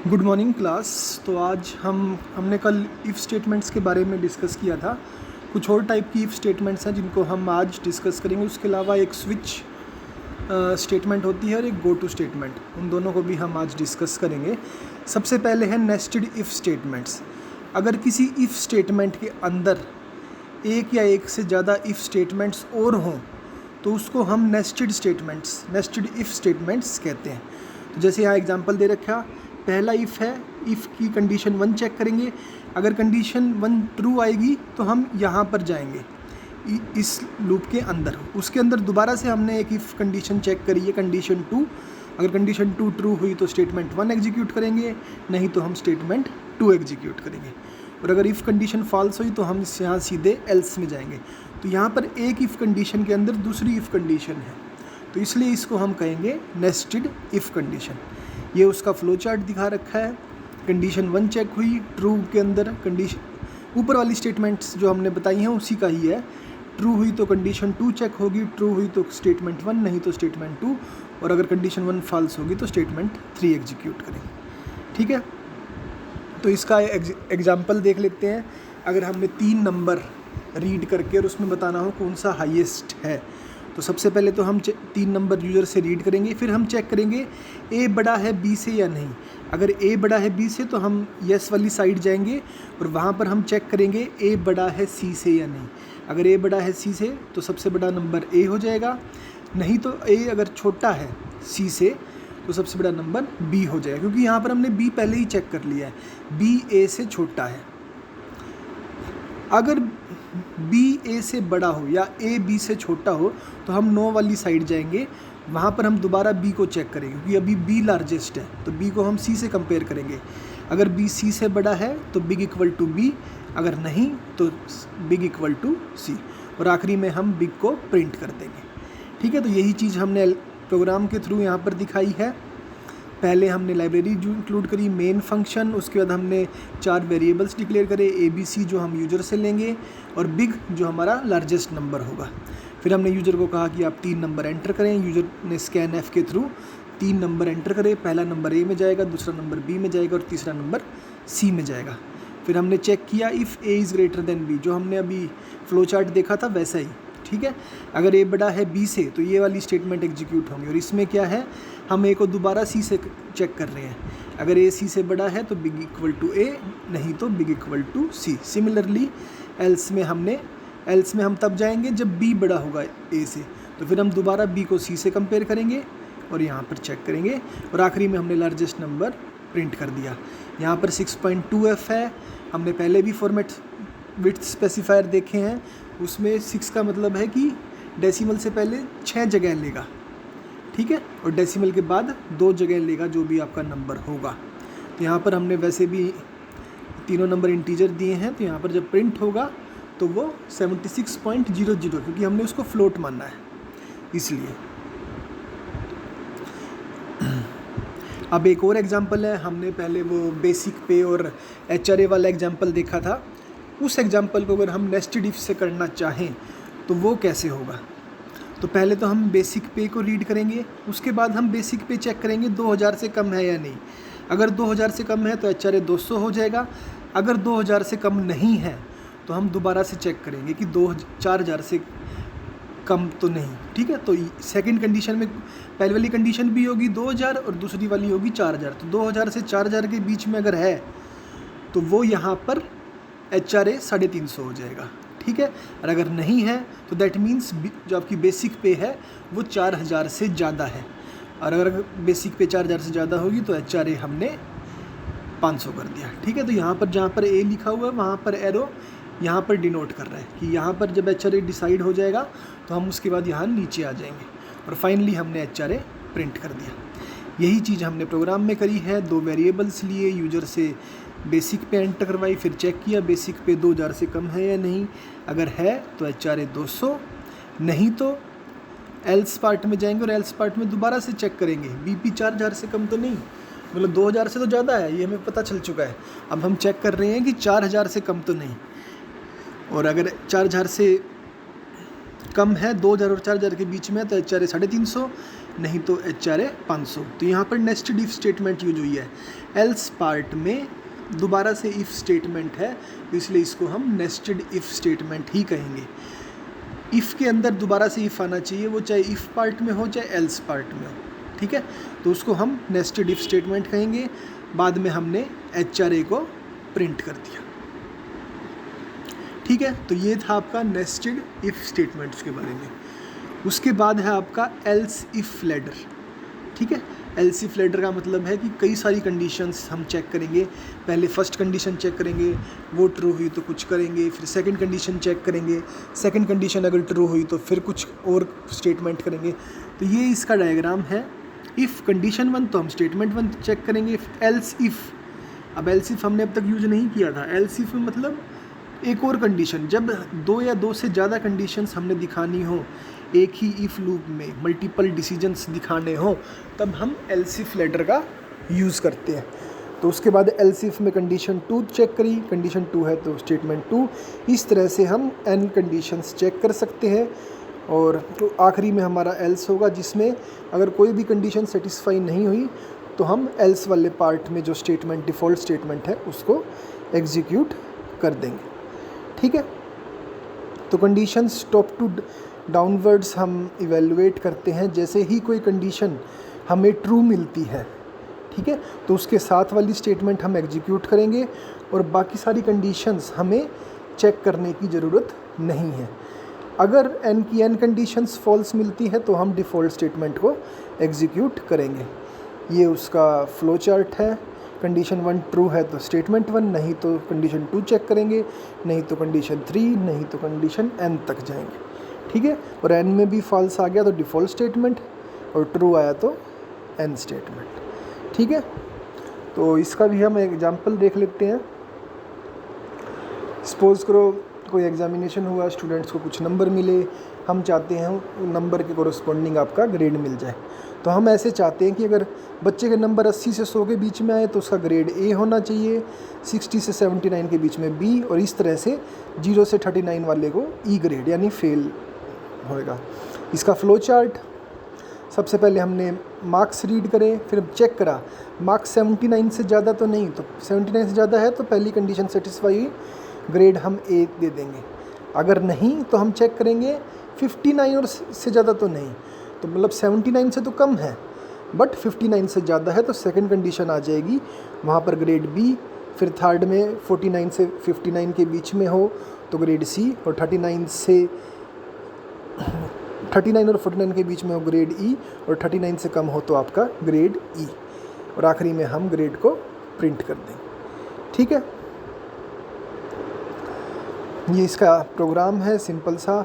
Good morning class. तो आज हमने कल इफ़ स्टेटमेंट्स के बारे में डिस्कस किया था। कुछ और टाइप की इफ़ स्टेटमेंट्स हैं जिनको हम आज डिस्कस करेंगे। उसके अलावा एक स्विच स्टेटमेंट होती है और एक गो टू स्टेटमेंट, उन दोनों को भी हम आज डिस्कस करेंगे। सबसे पहले है नेस्टेड इफ़ स्टेटमेंट्स। अगर किसी इफ़ स्टेटमेंट के अंदर एक या एक से ज़्यादा इफ़ स्टेटमेंट्स और हों तो उसको हम नेस्टेड इफ़ स्टेटमेंट्स कहते हैं। तो जैसे यहाँ एग्जांपल दे रखा, पहला इफ़ है, इफ़ की कंडीशन 1 चेक करेंगे। अगर कंडीशन 1 ट्रू आएगी तो हम यहाँ पर जाएंगे इस लूप के अंदर। उसके अंदर दोबारा से हमने एक इफ़ कंडीशन चेक करी है, कंडीशन 2। अगर कंडीशन 2 ट्रू हुई तो स्टेटमेंट 1 एग्जीक्यूट करेंगे, नहीं तो हम स्टेटमेंट 2 एग्जीक्यूट करेंगे। और अगर इफ़ कंडीशन फॉल्स हुई तो हम यहाँ सीधे एल्स में जाएंगे। तो यहाँ पर एक इफ़ कंडीशन के अंदर दूसरी इफ़ कंडीशन है, तो इसलिए इसको हम कहेंगे नेस्टेड इफ़ कंडीशन। ये उसका फ्लो चार्ट दिखा रखा है। कंडीशन 1 चेक हुई, ट्रू के अंदर कंडीशन ऊपर वाली स्टेटमेंट्स जो हमने बताई हैं उसी का ही है। ट्रू हुई तो कंडीशन 2 चेक होगी, ट्रू हुई तो स्टेटमेंट 1, नहीं तो स्टेटमेंट 2, और अगर कंडीशन 1 फॉल्स होगी तो स्टेटमेंट 3 एग्जीक्यूट करेंगे। ठीक है, तो इसका एग्जाम्पल देख लेते हैं। अगर हमने 3 नंबर रीड करके और उसमें बताना हो कौन सा हाईएस्ट है, तो सबसे पहले तो हम 3 नंबर यूज़र से रीड करेंगे, फिर हम चेक करेंगे ए बड़ा है बी से या नहीं। अगर ए बड़ा है बी से तो हम यस वाली साइड जाएंगे और वहाँ पर हम चेक करेंगे ए बड़ा है सी से या नहीं। अगर ए बड़ा है सी से तो सबसे बड़ा नंबर ए हो जाएगा, नहीं तो ए अगर छोटा है सी से तो सबसे बड़ा नंबर बी हो जाएगा, क्योंकि यहाँ पर हमने बी पहले ही चेक कर लिया है, बी ए से छोटा है। अगर बी ए से बड़ा हो या ए बी से छोटा हो तो हम नो वाली साइड जाएंगे, वहाँ पर हम दोबारा बी को चेक करेंगे, क्योंकि अभी बी लार्जेस्ट है तो बी को हम सी से कंपेयर करेंगे। अगर बी सी से बड़ा है तो बिग इक्वल टू बी, अगर नहीं तो बिग इक्वल टू सी, और आखिरी में हम बिग को प्रिंट कर देंगे। ठीक है, तो यही चीज़ हमने प्रोग्राम के थ्रू यहाँ पर दिखाई है। पहले हमने लाइब्रेरी जो इंक्लूड करी, मेन फंक्शन, उसके बाद हमने 4 वेरिएबल्स डिक्लेयर करे, ए बी सी जो हम यूज़र से लेंगे और बिग जो हमारा लार्जेस्ट नंबर होगा। फिर हमने यूज़र को कहा कि आप 3 नंबर एंटर करें। यूज़र ने स्कैन एफ के थ्रू 3 नंबर एंटर करे, पहला नंबर ए में जाएगा, दूसरा नंबर बी में जाएगा और तीसरा नंबर सी में जाएगा। फिर हमने चेक किया if A is greater than B, जो हमने अभी फ्लो चार्ट देखा था वैसा ही। ठीक है, अगर ए बड़ा है बी से तो ये वाली स्टेटमेंट एग्जीक्यूट होंगी, और इसमें क्या है, हम ए को दोबारा सी से चेक कर रहे हैं। अगर ए सी से बड़ा है तो बिग इक्वल टू ए, नहीं तो big equal to C. Similarly else में हम तब जाएंगे जब बी बड़ा होगा ए से, तो फिर हम दोबारा बी को सी से कंपेयर करेंगे और यहाँ पर चेक करेंगे, और आखिरी में हमने लार्जेस्ट नंबर प्रिंट कर दिया। यहाँ पर 6.2f है। हमने पहले भी फॉर्मेट विड्थ स्पेसिफायर देखे हैं, उसमें 6 का मतलब है कि डेसिमल से पहले 6 जगह लेगा। ठीक है, और डेसिमल के बाद 2 जगह लेगा जो भी आपका नंबर होगा। तो यहाँ पर हमने वैसे भी तीनों नंबर इंटीजर दिए हैं, तो यहाँ पर जब प्रिंट होगा तो वो 76.00, क्योंकि हमने उसको फ्लोट मानना है इसलिए। अब एक और एग्जांपल है, हमने पहले वो बेसिक पे और HRA वाला एग्जांपल देखा था। उस एग्जांपल को अगर हम नेस्टेड इफ से करना चाहें तो वो कैसे होगा। तो पहले तो हम बेसिक पे को रीड करेंगे, उसके बाद हम बेसिक पे चेक करेंगे 2000 से कम है या नहीं। अगर 2000 से कम है तो HRA 200 हो जाएगा। अगर 2000 से कम नहीं है तो हम दोबारा से चेक करेंगे कि 4000 से कम तो नहीं। ठीक है, तो सेकंड कंडीशन में पहले वाली कंडीशन भी होगी 2000 और दूसरी वाली होगी 4000। तो 2000 से 4000 के बीच में अगर है तो वो यहाँ पर HRA 350 हो जाएगा। ठीक है, और अगर नहीं है तो दैट मीन्स जो आपकी बेसिक पे है वो 4000 से ज़्यादा है, और अगर बेसिक पे 4000 से ज़्यादा होगी तो HRA हमने 500 कर दिया। ठीक है, तो यहाँ पर जहाँ पर ए लिखा हुआ है वहाँ पर एरो यहाँ पर डिनोट कर रहा है कि यहाँ पर जब HRA डिसाइड हो जाएगा तो हम उसके बाद यहाँ नीचे आ जाएंगे, और फाइनली हमने HRA प्रिंट कर दिया। यही चीज़ हमने प्रोग्राम में करी है। 2 वेरिएबल्स लिए, यूज़र से बेसिक पे एंटर करवाई, फिर चेक किया बेसिक पे 2000 से कम है या नहीं। अगर है तो HRA 200, नहीं तो एल्स पार्ट में जाएंगे और एल्स पार्ट में दोबारा से चेक करेंगे BP 4000 से कम तो नहीं, मतलब 2000 से तो ज़्यादा है, ये हमें पता चल चुका है। अब हम चेक कर रहे हैं कि 4000 से कम तो नहीं, और अगर 4000 से कम है 2000 और 4000 के बीच में तो HRA 350, नहीं तो HRA 500। तो यहाँ पर नेस्टेड इफ स्टेटमेंट यूज हुई है। एल्स पार्ट में दोबारा से इफ स्टेटमेंट है, तो इसलिए इसको हम नेस्टेड इफ स्टेटमेंट ही कहेंगे। इफ़ के अंदर दोबारा से इफ़ आना चाहिए, वो चाहे इफ़ पार्ट में हो चाहे एल्स पार्ट में हो, ठीक है। तो उसको हम नेस्टेड इफ स्टेटमेंट कहेंगे। बाद में हमने HRA को प्रिंट कर दिया, ठीक है। तो ये था आपका नेस्टेड इफ स्टेटमेंट्स के बारे में। उसके बाद है आपका एल्स इफ लैडर, ठीक है। एल्स इफ लैडर का मतलब है कि कई सारी कंडीशंस हम चेक करेंगे। पहले फर्स्ट कंडीशन चेक करेंगे, वो ट्रू हुई तो कुछ करेंगे, फिर सेकंड कंडीशन चेक करेंगे, सेकंड कंडीशन अगर ट्रू हुई तो फिर कुछ और स्टेटमेंट करेंगे। तो ये इसका डायग्राम है। इफ़ कंडीशन 1 तो हम स्टेटमेंट 1 चेक करेंगे। एल्स इफ़, अब एल्स इफ़ हमने अब तक यूज नहीं किया था। एल्स इफ़ में मतलब एक और कंडीशन, जब 2 या 2 से ज़्यादा कंडीशंस हमने दिखानी हो एक ही इफ़ लूप में, मल्टीपल डिसीजंस दिखाने हो, तब हम एल्स इफ लैडर का यूज़ करते हैं। तो उसके बाद एल्स इफ में कंडीशन 2 चेक करी, कंडीशन 2 है तो स्टेटमेंट 2। इस तरह से हम n कंडीशंस चेक कर सकते हैं। और तो आखिरी में हमारा एल्स होगा, जिसमें अगर कोई भी कंडीशन सेटिस्फाई नहीं हुई तो हम एल्स वाले पार्ट में जो स्टेटमेंट डिफ़ॉल्ट स्टेटमेंट है उसको एग्जीक्यूट कर देंगे, ठीक है। तो कंडीशंस टॉप टू डाउनवर्ड्स हम इवेलुएट करते हैं। जैसे ही कोई कंडीशन हमें ट्रू मिलती है, ठीक है, तो उसके साथ वाली स्टेटमेंट हम एग्जीक्यूट करेंगे और बाकी सारी कंडीशंस हमें चेक करने की ज़रूरत नहीं है। अगर n की n कंडीशंस फॉल्स मिलती है तो हम डिफ़ॉल्ट स्टेटमेंट को एग्जीक्यूट करेंगे। ये उसका फ्लो चार्ट है। कंडीशन 1 ट्रू है तो स्टेटमेंट 1, नहीं तो कंडीशन 2 चेक करेंगे, नहीं तो कंडीशन 3, नहीं तो कंडीशन n तक जाएंगे, ठीक है। और n में भी फॉल्स आ गया तो डिफ़ॉल्ट स्टेटमेंट, और ट्रू आया तो n स्टेटमेंट, ठीक है। तो इसका भी हम एग्जांपल देख लेते हैं। सपोज़ करो कोई एग्जामिनेशन हुआ, स्टूडेंट्स को कुछ नंबर मिले, हम चाहते हैं नंबर के कोरस्पॉन्डिंग आपका ग्रेड मिल जाए। तो हम ऐसे चाहते हैं कि अगर बच्चे के नंबर 80 से 100 के बीच में आए तो उसका ग्रेड A होना चाहिए, 60 से 79 के बीच में B, और इस तरह से 0 से 39 वाले को E ग्रेड यानी फेल होएगा। इसका फ्लो चार्ट, सबसे पहले हमने मार्क्स रीड करे, फिर चेक करा मार्क्स 79 से ज़्यादा तो नहीं, तो 79 से ज़्यादा है तो पहली कंडीशन सेटिस्फाई हुई, ग्रेड हम A दे देंगे। अगर नहीं तो हम चेक करेंगे 59 और से ज़्यादा तो नहीं, तो मतलब 79 से तो कम है बट 59 से ज़्यादा है, तो सेकंड कंडीशन आ जाएगी, वहाँ पर ग्रेड B। फिर थर्ड में 49 से 59 के बीच में हो तो ग्रेड C, और 39 और 49 के बीच में हो ग्रेड E, और 39 से कम हो तो आपका ग्रेड E, और आखिरी में हम ग्रेड को प्रिंट कर देंगे, ठीक है। ये इसका प्रोग्राम है सिंपल सा।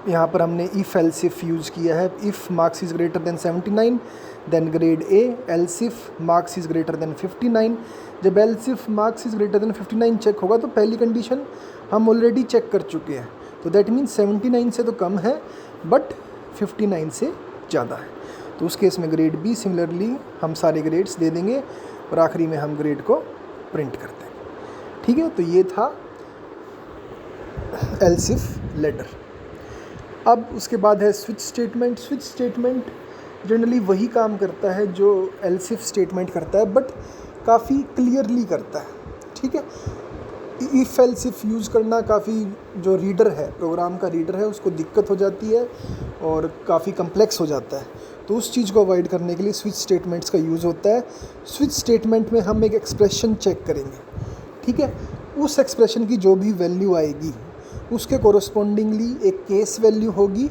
यहाँ पर हमने इफ़ एल्स इफ़ यूज़ किया है। If marks is greater than 79 then grade A, else if marks is greater than 59। जब else if marks is greater than 59 check होगा तो पहली कंडीशन हम ऑलरेडी चेक कर चुके हैं, तो दैट मीन्स 79 से तो कम है बट 59 से ज़्यादा है, तो उस केस में ग्रेड B। सिमिलरली हम सारे ग्रेड्स दे देंगे और आखिरी में हम ग्रेड को प्रिंट कर देंगे, ठीक है। तो ये था एल्स इफ लैडर। अब उसके बाद है switch statement. Switch statement generally वही काम करता है जो एल्स इफ स्टेटमेंट करता है, बट काफ़ी क्लियरली करता है, ठीक है। इफ़ एल्स इफ यूज़ करना काफ़ी, जो रीडर है, प्रोग्राम का रीडर है, उसको दिक्कत हो जाती है और काफ़ी कम्प्लेक्स हो जाता है। तो उस चीज़ को अवॉइड करने के लिए स्विच स्टेटमेंट्स का यूज़ होता है। स्विच स्टेटमेंट में हम एक एक्सप्रेशन चेक करेंगे, ठीक है। उस एक्सप्रेशन की जो भी वैल्यू आएगी उसके कोरस्पॉन्डिंगली एक केस वैल्यू होगी,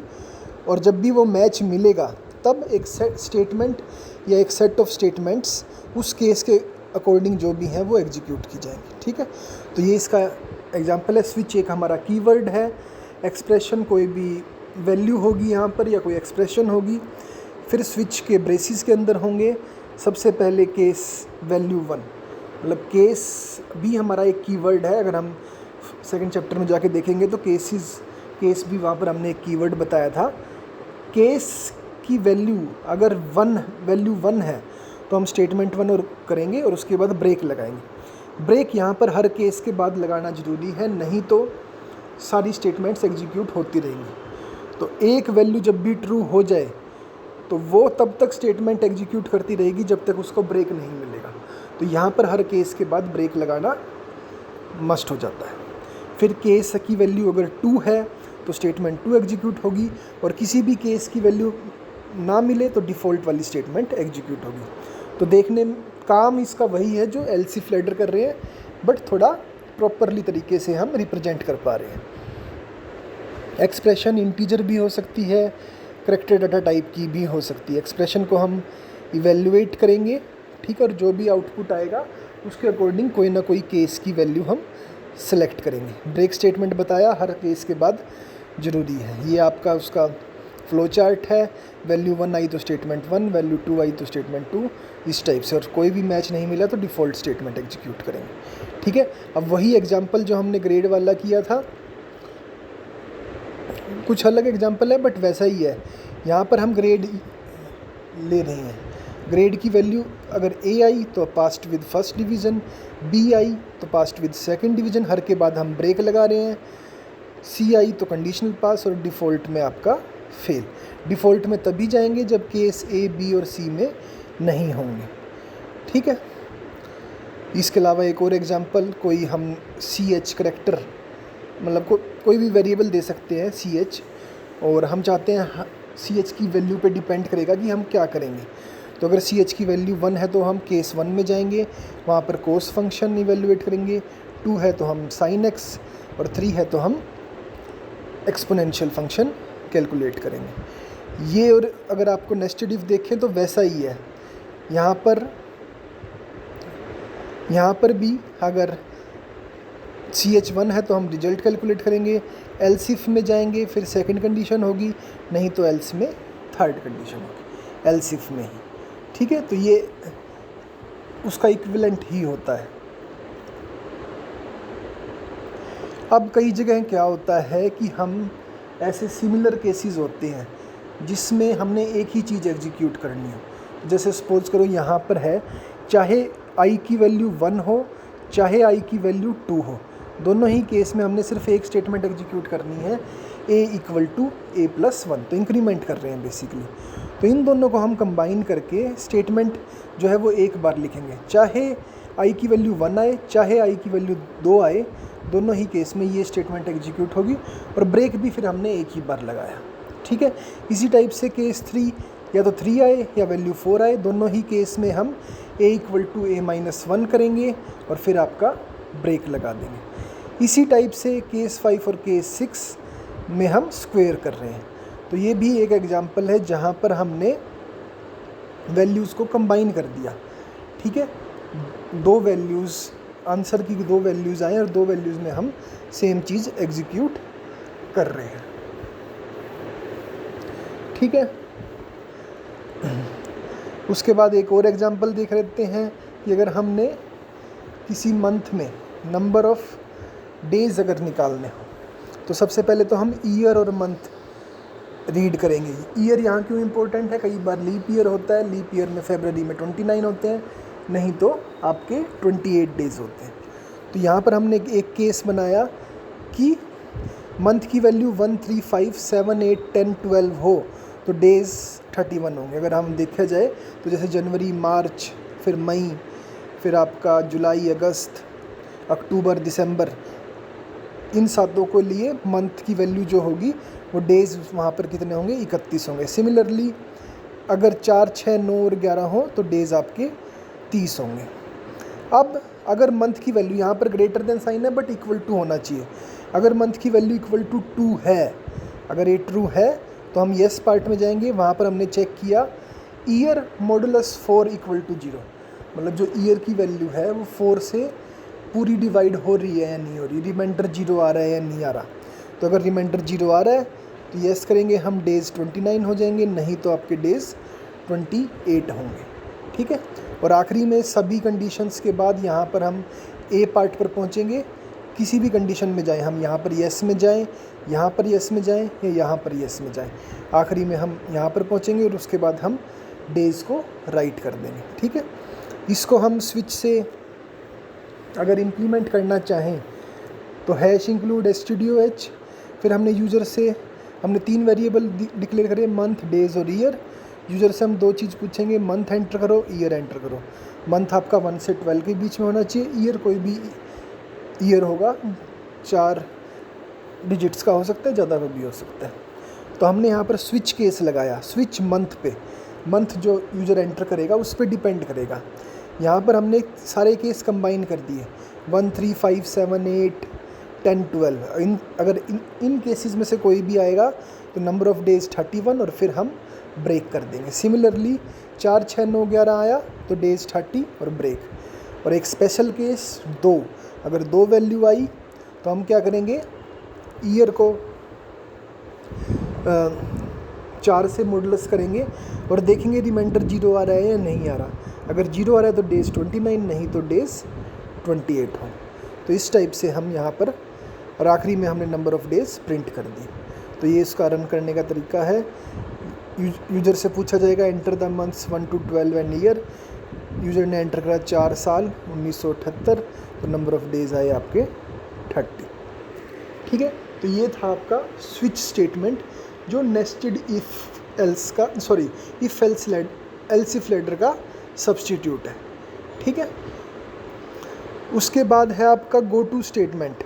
और जब भी वो मैच मिलेगा तब एक सेट स्टेटमेंट या एक सेट ऑफ स्टेटमेंट्स उस केस के अकॉर्डिंग जो भी हैं वो एग्जीक्यूट की जाएंगी, ठीक है। तो ये इसका एग्जांपल है। स्विच एक हमारा कीवर्ड है, एक्सप्रेशन कोई भी वैल्यू होगी यहाँ पर या कोई एक्सप्रेशन होगी, फिर स्विच के ब्रेसिस के अंदर होंगे। सबसे पहले केस वैल्यू 1, मतलब केस भी हमारा एक कीवर्ड है। अगर हम सेकंड चैप्टर में जाके देखेंगे तो केस भी वहाँ पर हमने एक कीवर्ड बताया था। केस की वैल्यू अगर वैल्यू 1 है तो हम स्टेटमेंट 1 और करेंगे और उसके बाद ब्रेक लगाएंगे। ब्रेक यहाँ पर हर केस के बाद लगाना ज़रूरी है, नहीं तो सारी स्टेटमेंट्स एग्जीक्यूट होती रहेंगी। तो एक वैल्यू जब भी ट्रू हो जाए तो वो तब तक स्टेटमेंट एग्जीक्यूट करती रहेगी जब तक उसको ब्रेक नहीं मिलेगा। तो यहाँ पर हर केस के बाद ब्रेक लगाना मस्ट हो जाता है। फिर केस की वैल्यू अगर 2 है तो स्टेटमेंट 2 एग्जीक्यूट होगी, और किसी भी केस की वैल्यू ना मिले तो डिफ़ॉल्ट वाली स्टेटमेंट एग्जीक्यूट होगी। तो देखने काम इसका वही है जो एल्स इफ लैडर कर रहे हैं, बट थोड़ा प्रॉपरली तरीके से हम रिप्रेजेंट कर पा रहे हैं। एक्सप्रेशन इंटीजर भी हो सकती है, करैक्टर डाटा टाइप की भी हो सकती है। एक्सप्रेशन को हम इवेल्युएट करेंगे, ठीक है, और जो भी आउटपुट आएगा उसके अकॉर्डिंग कोई ना कोई केस की वैल्यू हम सेलेक्ट करेंगे। ब्रेक स्टेटमेंट बताया हर केस के बाद ज़रूरी है। ये आपका उसका फ्लो चार्ट है। वैल्यू 1 आई तो स्टेटमेंट 1, वैल्यू 2 आई तो स्टेटमेंट 2, इस टाइप से। और कोई भी मैच नहीं मिला तो डिफ़ॉल्ट स्टेटमेंट एग्जीक्यूट करेंगे, ठीक है। अब वही एग्जांपल जो हमने ग्रेड वाला किया था, कुछ अलग एग्जांपल है बट वैसा ही है। यहाँ पर हम ग्रेड ले रहे हैं। ग्रेड की वैल्यू अगर ए आई तो passed with first division, B आई तो पास्ट विद सेकंड डिवीज़न, हर के बाद हम ब्रेक लगा रहे हैं। सी आई तो कंडीशनल पास, और डिफ़ॉल्ट में आपका फेल। डिफ़ॉल्ट में तभी जाएंगे जब केस ए, बी और सी में नहीं होंगे, ठीक है। इसके अलावा एक और एग्जांपल, कोई हम सी एच करैक्टर मतलब कोई भी वेरिएबल दे सकते हैं सी एच, और हम चाहते हैं सी एच की वैल्यू पे डिपेंड करेगा कि हम क्या करेंगे। तो अगर सी एच की वैल्यू 1 है तो हम केस 1 में जाएंगे, वहाँ पर कोस फंक्शन इवेल्युएट करेंगे। 2 है तो हम साइन एक्स, और 3 है तो हम एक्सपोनेंशियल फंक्शन कैलकुलेट करेंगे। ये, और अगर आपको नेस्टेड इफ देखें तो वैसा ही है। यहाँ पर भी अगर CH1 है तो हम रिजल्ट कैलकुलेट करेंगे, एल्स इफ में जाएंगे फिर सेकंड कंडीशन होगी, नहीं तो एल्स में थर्ड कंडीशन होगी, एल्स इफ में ही, ठीक है। तो ये उसका इक्विवेलेंट ही होता है। अब कई जगह क्या होता है कि हम ऐसे सिमिलर केसेस होते हैं जिसमें हमने एक ही चीज़ एग्जीक्यूट करनी हो। जैसे सपोज करो यहाँ पर है, चाहे आई की वैल्यू 1 हो चाहे आई की वैल्यू 2 हो, दोनों ही केस में हमने सिर्फ एक स्टेटमेंट एग्जीक्यूट करनी है, a = a+1, तो इंक्रीमेंट कर रहे हैं बेसिकली। तो इन दोनों को हम कंबाइन करके स्टेटमेंट जो है वो एक बार लिखेंगे, चाहे आई की वैल्यू 1 आए चाहे आई की वैल्यू 2 आए, दोनों ही केस में ये स्टेटमेंट एग्जीक्यूट होगी, और ब्रेक भी फिर हमने एक ही बार लगाया, ठीक है। इसी टाइप से केस 3, या तो 3 आए या वैल्यू 4 आए, दोनों ही केस में हम a = a-1 करेंगे और फिर आपका ब्रेक लगा देंगे। इसी टाइप से केस 5 और केस 6 में हम स्क्वेयर कर रहे हैं। तो ये भी एक एग्जांपल है जहाँ पर हमने वैल्यूज़ को कंबाइन कर दिया, ठीक है। दो वैल्यूज़, आंसर की 2 वैल्यूज़ आए और 2 वैल्यूज़ में हम सेम चीज़ एग्जीक्यूट कर रहे हैं, ठीक है। उसके बाद एक और एग्जांपल देख लेते हैं कि अगर हमने किसी मंथ में नंबर ऑफ़ डेज़ अगर निकालने हो, तो सबसे पहले तो हम ईयर और मंथ रीड करेंगे। ईयर यहाँ क्यों इम्पोर्टेंट है, कई बार लीप ईयर होता है, लीप ईयर में फरवरी में 29 होते हैं, नहीं तो आपके 28 डेज़ होते हैं। तो यहाँ पर हमने एक केस बनाया कि मंथ की वैल्यू 1, 3, 5, 7, 8, 10, 12 हो तो डेज़ 31 होंगे। अगर हम देखा जाए तो जैसे जनवरी, मार्च, फिर मई, फिर आपका जुलाई, अगस्त, अक्टूबर, दिसंबर, इन सातों को लिए मंथ की वैल्यू जो होगी वो डेज़ वहाँ पर कितने होंगे, 31 होंगे। सिमिलरली अगर 4, 6, 9 और 11 हो तो डेज़ आपके 30 होंगे। अब अगर मंथ की वैल्यू, यहाँ पर ग्रेटर देन साइन है बट इक्वल टू होना चाहिए, अगर मंथ की वैल्यू इक्वल टू 2 है, अगर ये ट्रू है तो हम येस पार्ट में जाएंगे। वहाँ पर हमने चेक किया ईयर मॉडुलस 4 = 0, मतलब जो ईयर की वैल्यू है वो 4 से पूरी डिवाइड हो रही है या नहीं हो रही, रिमाइंडर 0 आ रहा है या नहीं आ रहा। तो अगर रिमाइंडर 0 आ रहा है तो येस करेंगे हम, डेज़ 29 हो जाएंगे, नहीं तो आपके डेज़ 28 होंगे, ठीक है। और आखिरी में सभी कंडीशंस के बाद यहाँ पर हम ए पार्ट पर पहुँचेंगे। किसी भी कंडीशन में जाएं, हम यहाँ पर येस में जाएं, यहाँ पर येस में जाएं या यहाँ पर येस में जाएं, आखिरी में हम यहाँ पर पहुँचेंगे और उसके बाद हम डेज़ को राइट कर देंगे, ठीक है। इसको हम स्विच से अगर इम्प्लीमेंट करना चाहें तो #include stdio_h, फिर हमने यूज़र से हमने 3 वेरिएबल डिक्लेयर करे, मंथ, डेज़ और ईयर। यूज़र से हम दो चीज़ पूछेंगे, मंथ एंटर करो, ईयर एंटर करो। मंथ आपका 1 से 12 के बीच में होना चाहिए, ईयर कोई भी ईयर होगा 4 डिजिट्स का हो सकता है, ज़्यादा का भी हो सकता है। तो हमने यहाँ पर स्विच केस लगाया, स्विच मंथ पे, मंथ जो यूज़र एंटर करेगा उस पर डिपेंड करेगा। यहाँ पर हमने सारे केस कंबाइन कर दिए, 1 3 5 7 8 10 12। अगर इन केसेस में से कोई भी आएगा तो नंबर ऑफ़ डेज़ 31 और फिर हम ब्रेक कर देंगे। सिमिलरली 4 6 9 11 आया तो डेज़ 30 और ब्रेक। और एक स्पेशल केस 2, अगर 2 वैल्यू आई तो हम क्या करेंगे, ईयर को 4 से मॉडुलस करेंगे और देखेंगे रिमाइंडर 0 आ रहा है या नहीं आ रहा। अगर 0 आ रहा है तो डेज़ 29, नहीं तो डेज़ 28 हो। तो इस टाइप से हम यहाँ पर, और आखिरी में हमने नंबर ऑफ़ डेज़ प्रिंट कर दी। तो ये इसका रन करने का तरीका है। यूज़र से पूछा जाएगा enter the months 1 to 12 and year. User ने एंटर करा 4 साल 1978, तो नंबर ऑफ़ डेज़ आए आपके 30। ठीक है, तो ये था आपका स्विच स्टेटमेंट जो नेस्टेड इफ एल्स का, sorry if else if ladder का सब्स्टिट्यूट है। ठीक है, उसके बाद है आपका गो टू स्टेटमेंट।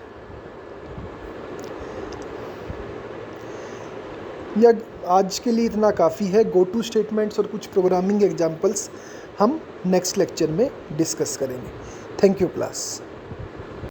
या आज के लिए इतना काफ़ी है। गो टू स्टेटमेंट्स और कुछ प्रोग्रामिंग एग्जांपल्स हम नेक्स्ट लेक्चर में डिस्कस करेंगे। Thank you class.